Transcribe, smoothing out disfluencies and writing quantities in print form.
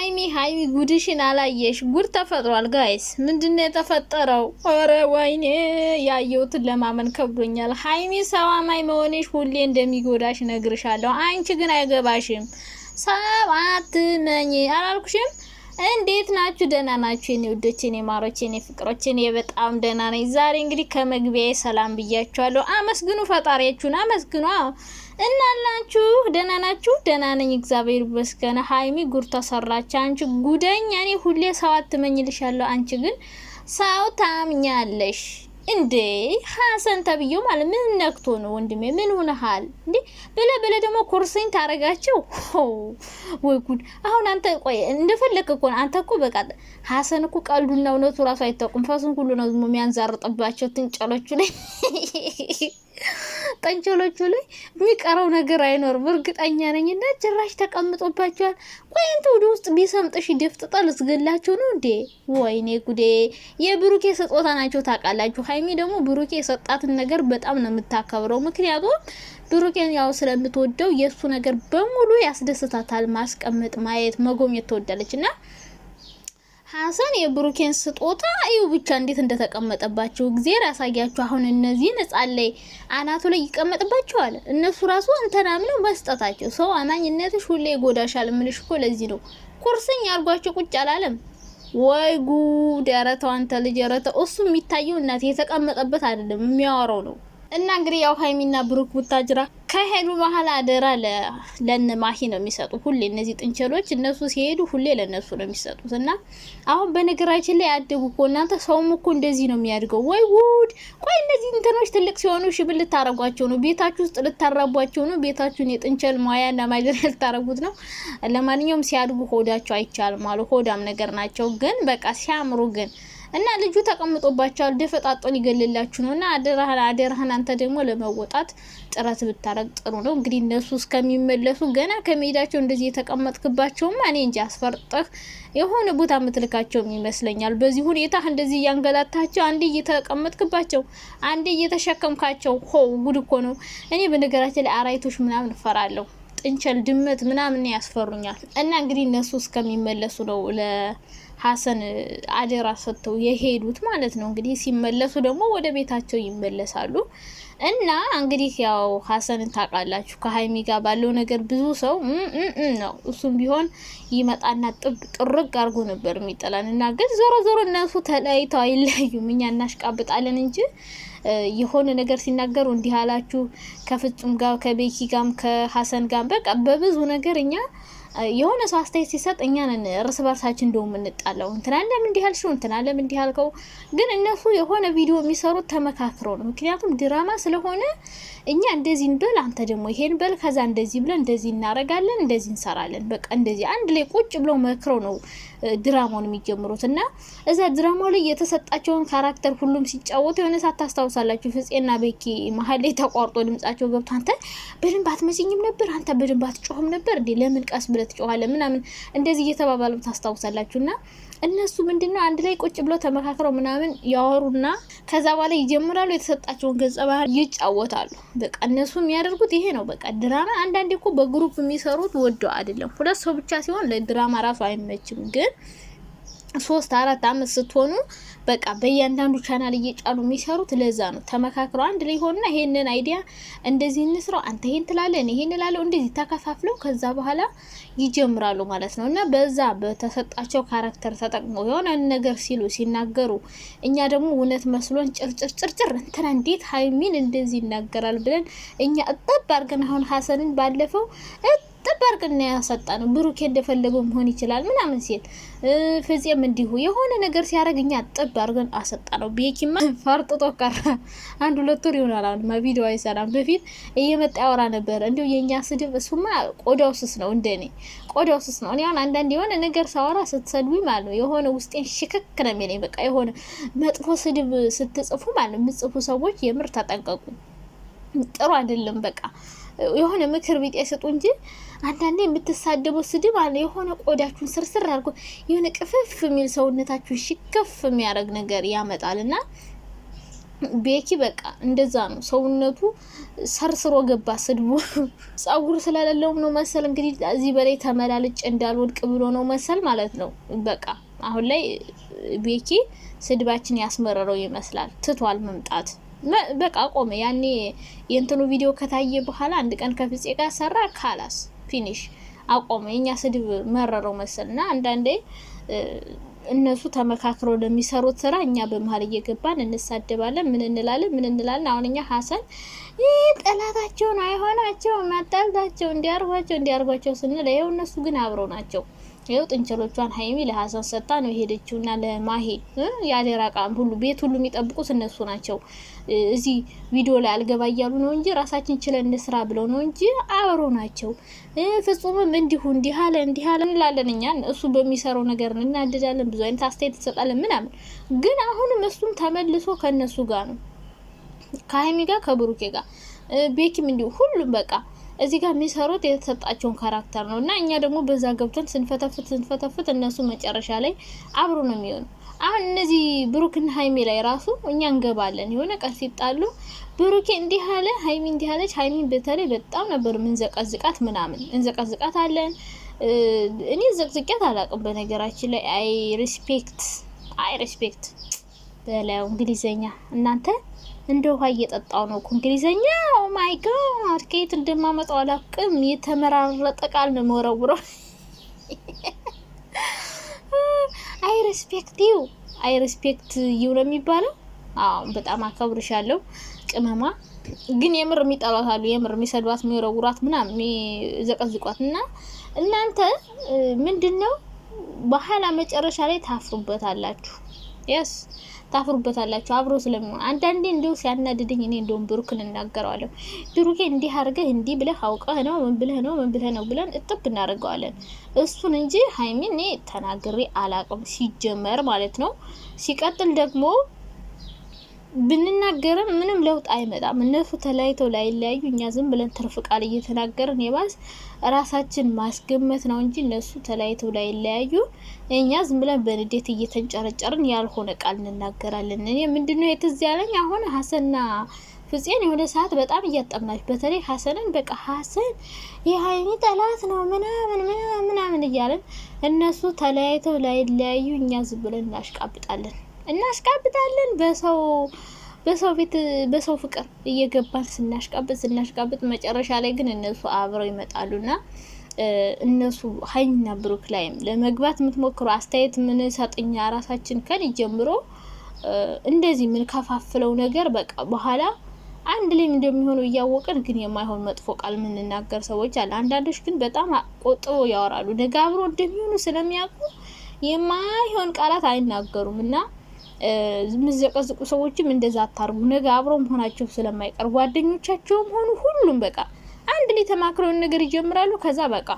ሃይሚ ጉድሽን አላየሽ? ጉድ ተፈጥሯል ጋይስ። ምንድነው የተፈጠረው? ኧረ ወይኔ ያየሁትን ለማመን ከብዶኛል። ሃይሚ ሰው አማኝ መሆንሽ ሁሌ እንደሚጎዳሽ ነግርሻለሁ። አንቺ ግን አይገባሽም። ሰው አትመኝ አላልኩሽም? እንዴት ናችሁ? ደህና ናችሁ? የኔ ውዶች፣ የኔ ማሮች፣ የኔ ፍቅሮች፣ እኔ በጣም ደህና ነኝ። ዛሬ እንግዲህ ከመግቢያዬ ሰላም ብያችኋለሁ። አመስግኑ፣ ፈጣሪያችሁን አመስግኑ። እናላችሁ ደህና ናችሁ? ደህና ነኝ እግዚአብሔር ይመስገን። ሃይሚ ጉድ ተሰራች። አንቺ ጉደኛ። እኔ ሁሌ ሰው አትመኝልሻለሁ። አንቺ ግን ሰው ታምኛለሽ እንዴ? ሀሰን ተብዬው ማለት ምን ነክቶ ነው ወንድሜ? ምን ሆነሃል እንዴ? በለ ደግሞ ኩርሲን ታረጋቸው። ወይ ጉድ! አሁን አንተ ቆይ እንደፈለክ እኮ አንተ እኮ በቃ ሀሰን እኮ ቀልዱና እውነቱ ራሱ አይታወቅም። ፈሱን ሁሉ ነው የሚያንዛርጥባቸው ትንጨሎቹ ላይ ጠንቸሎቹ ላይ የሚቀረው ነገር አይኖርም እርግጠኛ ነኝ። እና ጭራሽ ተቀምጦባቸዋል። ቆይ አንተ ወደ ውስጥ ቢሰምጥሽ ደፍጥጣ ልትገላቸው ነው እንዴ? ወይኔ ጉዴ! የብሩኬ ስጦታ ናቸው ታውቃላችሁ። ሃይሚ ደግሞ ብሩኬ የሰጣትን ነገር በጣም ነው የምታከብረው። ምክንያቱም ብሩኬን ያው ስለምትወደው የእሱ ነገር በሙሉ ያስደስታታል። ማስቀመጥ፣ ማየት፣ መጎብኘት ትወዳለች እና ሀሰን የብሩኬን ስጦታ እዩ ብቻ እንዴት እንደተቀመጠባቸው እግዚአብሔር ያሳያችሁ። አሁን እነዚህ ነጻን ላይ አናቱ ላይ ይቀመጥባቸዋል። እነሱ ራሱ እንተናምነው መስጠታቸው። ሰው አማኝነትሽ ሁሌ ይጎዳሻል እምልሽ እኮ ለዚህ ነው። ኩርስኝ አርጓቸው ቁጭ አላለም ወይ ጉድ! ኧረ ተው አንተ ልጅ፣ ኧረ ተው። እሱ የሚታየው እናት የተቀመጠበት አይደለም የሚያወራው ነው። እና እንግዲህ ያው ሃይሚና ብሩክ ቡታጅራ ከሄዱ በኋላ አደራ ለነ ማሂ ነው የሚሰጡ። ሁሌ እነዚህ ጥንቸሎች እነሱ ሲሄዱ ሁሌ ለነሱ ነው የሚሰጡት። እና አሁን በነገራችን ላይ ያደጉ እኮ እናንተ ሰውም እኮ እንደዚህ ነው የሚያድገው። ወይ ጉድ! ቆይ እነዚህ እንትኖች ትልቅ ሲሆኑ ሽብል ልታረጓቸው ነው? ቤታችሁ ውስጥ ልታራቧቸው ነው? ቤታችሁን የጥንቸል ማያና ማይደር ልታረጉት ነው? ለማንኛውም ሲያድጉ ሆዳቸው አይቻልም አሉ። ሆዳም ነገር ናቸው ግን በቃ ሲያምሩ ግን እና ልጁ ተቀምጦባቸዋል። ደፈጣጦ ሊገልላችሁ ነው። እና አደራህን አንተ ደግሞ ለመወጣት ጥረት ብታረግ ጥሩ ነው። እንግዲህ እነሱ እስከሚመለሱ ገና ከመሄዳቸው እንደዚህ የተቀመጥክባቸውማ እኔ እንጂ አስፈርጠህ የሆነ ቦታ የምትልካቸው ይመስለኛል። በዚህ ሁኔታ እንደዚህ እያንገላታቸው አንዴ እየተቀመጥክባቸው አንዴ እየተሸከምካቸው ጉድ እኮ ነው። እኔ በነገራችን ላይ አራይቶች ምናምን እፈራለሁ። ጥንቸል፣ ድመት ምናምን ያስፈሩኛል። እና እንግዲህ እነሱ እስከሚመለሱ ነው ሀሰን አደራ ሰጥተው የሄዱት ማለት ነው። እንግዲህ ሲመለሱ ደግሞ ወደ ቤታቸው ይመለሳሉ። እና እንግዲህ ያው ሀሰንን ታውቃላችሁ ከሀይሚ ጋር ባለው ነገር ብዙ ሰው ነው። እሱም ቢሆን ይመጣና ጥርቅ አድርጎ ነበር የሚጠላን። እና ግን ዞሮ እነሱ ተለያይተው አይለያዩም። እኛ እናሽቃብጣለን እንጂ የሆነ ነገር ሲናገሩ እንዲህ አላችሁ ከፍጹም ጋር ከቤኪ ጋር ከሀሰን ጋር በቃ በብዙ ነገር እኛ የሆነ ሰው አስተያየት ሲሰጥ እኛ ነን እርስ በርሳችን እንደው የምንጣላው። እንትና ለምን እንዲህ አልሽው፣ እንትና ለምን እንዲህ አልከው። ግን እነሱ የሆነ ቪዲዮ የሚሰሩት ተመካክረው ነው። ምክንያቱም ድራማ ስለሆነ እኛ እንደዚህ እንበል፣ አንተ ደግሞ ይሄን በል፣ ከዛ እንደዚህ ብለን እንደዚህ እናረጋለን፣ እንደዚህ እንሰራለን። በቃ እንደዚህ አንድ ላይ ቁጭ ብለው መክረው ነው ድራማውን የሚጀምሩት። እና እዛ ድራማው ላይ የተሰጣቸውን ካራክተር ሁሉም ሲጫወቱ የሆነ ሰዓት ታስታውሳላችሁ፣ ፍፄና ቤኪ መሀል ላይ ተቋርጦ ድምጻቸው ገብቶ አንተ በደንብ አትመጪኝም ነበር፣ አንተ በደንብ አትጮህም ነበር እንዴ፣ ለምን ቀስ ብለህ ትጮሃለህ ምናምን እንደዚህ እየተባባሉ ታስታውሳላችሁና እነሱ ምንድነው አንድ ላይ ቁጭ ብለው ተመካክረው ምናምን ያወሩና ከዛ በኋላ ይጀምራሉ። የተሰጣቸውን ገጸ ባህሪ ይጫወታሉ። በቃ እነሱ የሚያደርጉት ይሄ ነው። በቃ ድራማ አንዳንዴ እኮ በግሩፕ የሚሰሩት ወደው አይደለም። ሁለት ሰው ብቻ ሲሆን ለድራማ ራሱ አይመችም። ግን 3-4 አመት ስትሆኑ በቃ በእያንዳንዱ ቻናል እየጫኑ የሚሰሩት ለዛ ነው። ተመካክረው አንድ ላይ ሆነና ይሄንን አይዲያ እንደዚህ እንስራው፣ አንተ ይሄን ትላለህ፣ እኔ ይሄን እላለሁ፣ እንደዚህ ተከፋፍለው ከዛ በኋላ ይጀምራሉ ማለት ነው። እና በዛ በተሰጣቸው ካራክተር ተጠቅመው የሆነ ነገር ሲናገሩ እኛ ደግሞ እውነት መስሎን ጭርጭር እንትና እንዴት ሃይሚን እንደዚህ ይናገራል ብለን እኛ እጠብ አድርገን አሁን ሀሰንን ባለፈው ተባርቀና ያሰጣነው ብሩኬ እንደፈለገው መሆን ይችላል ምናምን ሲል ፍፄም እንዲሁ የሆነ ነገር ሲያረግኛ ጥብ አርገን አሰጣነው። ቤኪማ ፈርጥጦ ቀረ። አንድ ሁለት ወር ይሆናል አሁን ቪዲዮ አይሰራም። በፊት እየመጣ ያወራ ነበር። እንዴው የኛ ስድብ እሱማ ቆዳው ስስ ነው፣ እንደኔ ቆዳው ስስ ነው። እኔ አሁን አንዳንድ የሆነ ነገር ሳወራ ስትሰድቡኝ ማለት ነው የሆነ ውስጤን ሽክክ ነው የሚለኝ። በቃ የሆነ መጥፎ ስድብ ስትጽፉ ማለት የምትጽፉ ሰዎች የምር ተጠንቀቁ፣ ጥሩ አይደለም። በቃ የሆነ ምክር ቢጤ ስጡ እንጂ አንዳንዴ የምትሳደቡ ስድብ አለ የሆነ ቆዳችሁን ስርስር አድርጎ የሆነ ቅፍፍ የሚል ሰውነታችሁን ሽከፍ የሚያደርግ ነገር ያመጣልና ቤኪ በቃ እንደዛ ነው ሰውነቱ ሰርስሮ ገባ ስድቡ። ጸጉር ስለሌለውም ነው መሰል እንግዲህ እዚህ በላይ ተመላልጭ እንዳልወድቅ ብሎ ነው መሰል ማለት ነው። በቃ አሁን ላይ ቤኪ ስድባችን ያስመረረው ይመስላል። ትቷል መምጣት በቃ ቆመ። ያኔ የእንትኑ ቪዲዮ ከታየ በኋላ አንድ ቀን ከፍፄ ጋር ሰራ ካላስ ፊኒሽ አቆመ። የኛ ስድብ መረረው መሰልና አንዳንዴ እነሱ ተመካክረው ለሚሰሩት ስራ እኛ በመሀል እየገባን እንሳደባለን። ምን እንላለን? አሁን እኛ ሀሰን ጠላታቸውን አይሆናቸው ማጣልታቸው እንዲያርጓቸው ስንል ይኸው እነሱ ግን አብረው ናቸው። ይኸው ጥንቸሎቿን ሀይሚ ለሀሰን ሰጣ ነው የሄደችውና ለማሄ ያደራ ቃም ሁሉ ቤት ሁሉ የሚጠብቁት እነሱ ናቸው። እዚህ ቪዲዮ ላይ አልገባ እያሉ ነው እንጂ ራሳችን ችለን እንስራ ብለው ነው እንጂ አብረው ናቸው። ፍጹምም እንዲሁ እንዲህ አለ እንላለን። እኛ እሱ በሚሰራው ነገር እናደዳለን፣ ብዙ አይነት አስተያየት እንሰጣለን ምናምን። ግን አሁንም እሱም ተመልሶ ከነሱ ጋር ነው፣ ከሀይሚ ጋር ከብሩኬ ጋር ቤኪም እንዲሁ ሁሉም በቃ እዚህ ጋር የሚሰሩት የተሰጣቸውን ካራክተር ነው እና እኛ ደግሞ በዛ ገብተን ስንፈተፍት እነሱ መጨረሻ ላይ አብሮ ነው የሚሆኑ። አሁን እነዚህ ብሩክና ሀይሚ ላይ ራሱ እኛ እንገባለን። የሆነ ቀን ሲጣሉ ብሩኬ እንዲህ አለ፣ ሀይሚ እንዲህ አለች። ሀይሚ በተለይ በጣም ነበር ምንዘቀዝቃት ምናምን እንዘቀዝቃት አለን። እኔ ዘቅዝቄት አላውቅም በነገራችን ላይ። አይ ሪስፔክት በለው እንግሊዘኛ እናንተ እንደ ውሃ እየጠጣው ነው እንግሊዘኛ። ኦ ማይ ጋድ ከየት እንደማመጣው አላውቅም። የተመራረጠ ቃል ነው የምወረውረው። አይ ሪስፔክት ዩ ነው የሚባለው። አዎ በጣም አከብርሻለሁ ቅመማ። ግን የምር የሚጠሏት አሉ፣ የምር የሚሰድባት የሚወረውራት ምናምን የሚዘቀዝቋት እና እናንተ ምንድነው በኋላ መጨረሻ ላይ ታፍሩበታላችሁ። የስ ታፍሩበታላችሁ አብሮ ስለሚሆን። አንዳንዴ እንደው ሲያናድደኝ እኔ እንደውም ብሩክን እናገረዋለሁ። ብሩኬ እንዲህ አድርገህ እንዲህ ብለህ አውቀህ ነው ምን ብለህ ነው ብለን እጥብ እናደርገዋለን እሱን እንጂ ሀይሚን እኔ ተናግሬ አላቅም ሲጀመር ማለት ነው። ሲቀጥል ደግሞ ብንናገርም ምንም ለውጥ አይመጣም። እነሱ ተለያይተው ላይለያዩ እኛ ዝም ብለን ትርፍ ቃል እየተናገርን የባስ ራሳችን ማስገመት ነው እንጂ እነሱ ተለያይተው ላይለያዩ እኛ ዝም ብለን በንዴት እየተንጨረጨርን ያልሆነ ቃል እንናገራለን። እኔ ምንድነው የትዝ ያለኝ አሁን ሀሰንና ፍፄን የሆነ ሰዓት በጣም እያጠምናች፣ በተለይ ሀሰንን በቃ ሀሰን የሀይሚ ጠላት ነው ምናምን እያለን እነሱ ተለያይተው ላይለያዩ እኛ ዝም ብለን እናሽቃብጣለን በሰው ቤት በሰው ፍቅር እየገባን ስናሽቃብጥ መጨረሻ ላይ ግን እነሱ አብረው ይመጣሉና እነሱ ሀይሚና ብሩክ ላይም ለመግባት የምትሞክሩ አስተያየት ምን ሰጥኛ ራሳችን ከን ጀምሮ እንደዚህ ምን ከፋፍለው ነገር በቃ በኋላ አንድ ላይ እንደሚሆኑ እያወቅን ግን የማይሆን መጥፎ ቃል ምንናገር ሰዎች አለ። አንዳንዶች ግን በጣም ቆጥበው ያወራሉ። ነገ አብሮ እንደሚሆኑ ስለሚያውቁ የማይሆን ቃላት አይናገሩም እና ምዘቀዝቁ ሰዎችም እንደዛ አታርጉ። ነገ አብረው መሆናቸው ስለማይቀር ጓደኞቻቸውም ሆኑ ሁሉም በቃ አንድ ላይ ተማክረው ነገር ይጀምራሉ። ከዛ በቃ